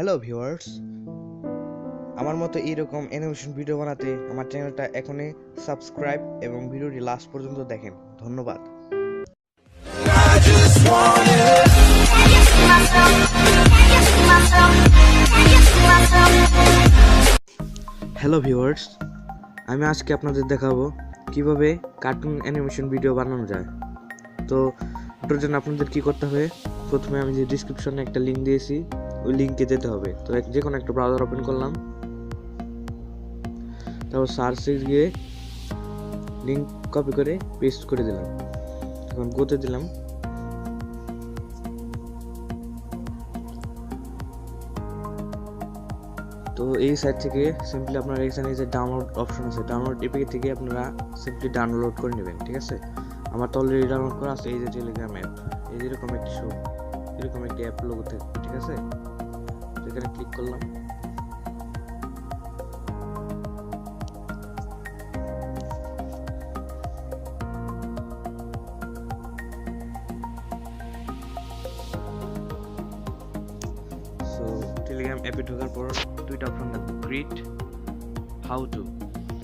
Hello viewers, আমার মতো এইরকম অ্যানিমেশন ভিডিও বানাতে আমার চ্যানেলটা এখনই সাবস্ক্রাইব এবং ভিডিওটি লাস্ট পর্যন্ত দেখেন। ধন্যবাদ। হ্যালো ভিউয়ার্স, আমি আজকে আপনাদের দেখাবো কিভাবে কার্টুন অ্যানিমেশন ভিডিও বানানো যায়। তো এটার জন্য আপনাদের কি করতে হবে, প্রথমে আমি যে ডিসক্রিপশনে একটা লিঙ্ক দিয়েছি ওই লিঙ্কে যেতে হবে। তো যে কোনো একটা ব্রাউজার ওপেন করলাম, তারপর সার্চে গিয়ে লিঙ্ক কপি করে পেস্ট করে দিলাম, এখন গোতে দিলাম। তো এই সাইট থেকে সিম্পলি আপনারা এখানে যে ডাউনলোড অপশন আছে, ডাউনলোড এপিকে থেকে আপনারা সিম্পলি ডাউনলোড করে নেবেন, ঠিক আছে। আমার তো অলরেডি ডাউনলোড করা আছে, এই যে টেলিগ্রাম অ্যাপ, এই যে এরকম একটি শো, এরকম একটি অ্যাপ লোগো থাকবে, ঠিক আছে। এখানে ক্লিক করলাম, সো টেলিগ্রাম অ্যাপে ঢোকার পর দুইটা অপশন থাকবে, ক্রিয়েট, হাউ টু।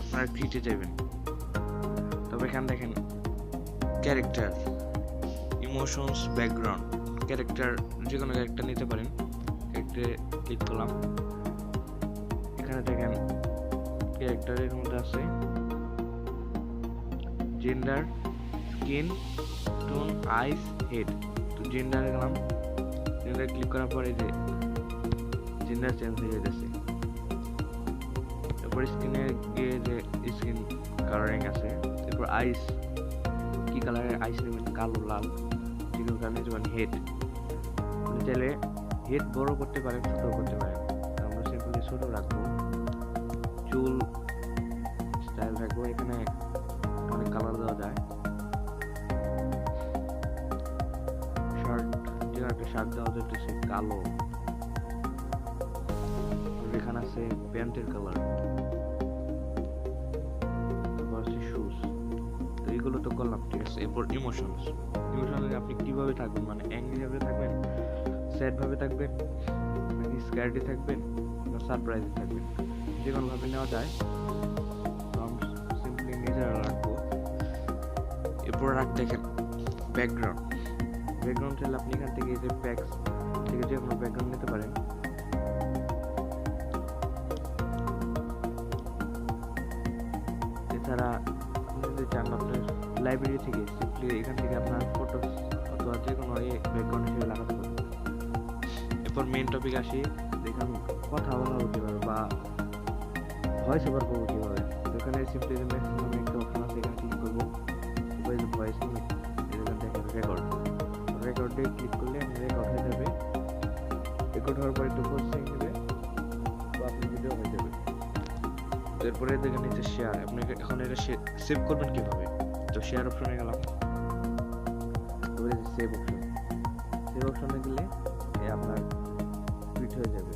আপনারা ক্রিয়েটে যাবেন, তবে এখানে দেখেন ক্যারেক্টার, ইমোশনস, ব্যাকগ্রাউন্ড, ক্যারেক্টার, যে কোনো ক্যারেক্টার নিতে পারেন। ক্যারেক্টারে ক্লিক করলাম, এখানে দেখেন ক্যারেক্টারের মধ্যে আছে জেন্ডার, স্কিন টোন, আইস, হেড। তো জেন্ডারে গেলাম, জেন্ডার ক্লিক করার পরে যে জেন্ডার চেঞ্জ হয়ে যাচ্ছে। তারপর স্কিনে গিয়ে যে স্কিন কালারিং আছে, তারপর আইস, কি কালারের আইস নেবেন, কালো, লাল, যে কোনো কালার নিতে পারেন। হেড, চাইলে হেড বড় করতে পারেন, ছোট করতে পারেন, আমরা সিম্পলি ছোট রাখবো। চুল স্টাইল রাখবো, এখানে অনেক কালার দেওয়া যায়। শার্ট, যে একটা শার্ট দেওয়া যাচ্ছে কালো, এখানে আছে প্যান্টের কালার, শুজ। তো এইগুলো তো করলাম, ঠিক আছে। এরপর ইমোশনস, ইমোশনে আপনি কিভাবে থাকবেন, মানে অ্যাংরি ভাবে থাকবেন, স্যাড ভাবে থাকবেন, নাকি স্ক্যারডি থাকবেন, বা সারপ্রাইজ থাকবেন, যে কোনো ভাবে নেওয়া যায়। সিম্পলি নিজেরা রাখবো। এরপর দেখেন ব্যাকগ্রাউন্ড, ব্যাকগ্রাউন্ড চাইলে আপনি এখান থেকে যে প্যাক্স থেকে যে কোনো ব্যাকগ্রাউন্ড নিতে পারেন। এছাড়া আপনি যদি চান আপনার লাইব্রেরি থেকে সিম্পলি এখান থেকে আপনার ফটো অথবা যে কোনো ব্যাকগ্রাউন্ড হিসেবে লাগাতে পারেন। এরপর মেইন টপিক আসি, দেখুন কথা বলা হতে পারে বা ভয়েস ওভার করবো কীভাবে। তো এখানে সিম্পলি যে ম্যাক্সিমাম একটা অপশন আছে, এখানে ক্লিক করবো, ভয়েস এখানে দেখেন রেকর্ড, রেকর্ডে ক্লিক করলে রেকর্ড হয়ে যাবে। রেকর্ড হওয়ার পর একটু প্রসেসিং নেবে বা আপনি ভিডিও হয়ে যাবে। এরপরে দেখেন নিচে শেয়ার, আপনি এখন এটা সেভ করবেন কিভাবে। তো শেয়ার অপশনে গেলাম, তারপরে সেভ অপশন, সেভ অপশনে গেলে আপনার টুইট হয়ে যাবে।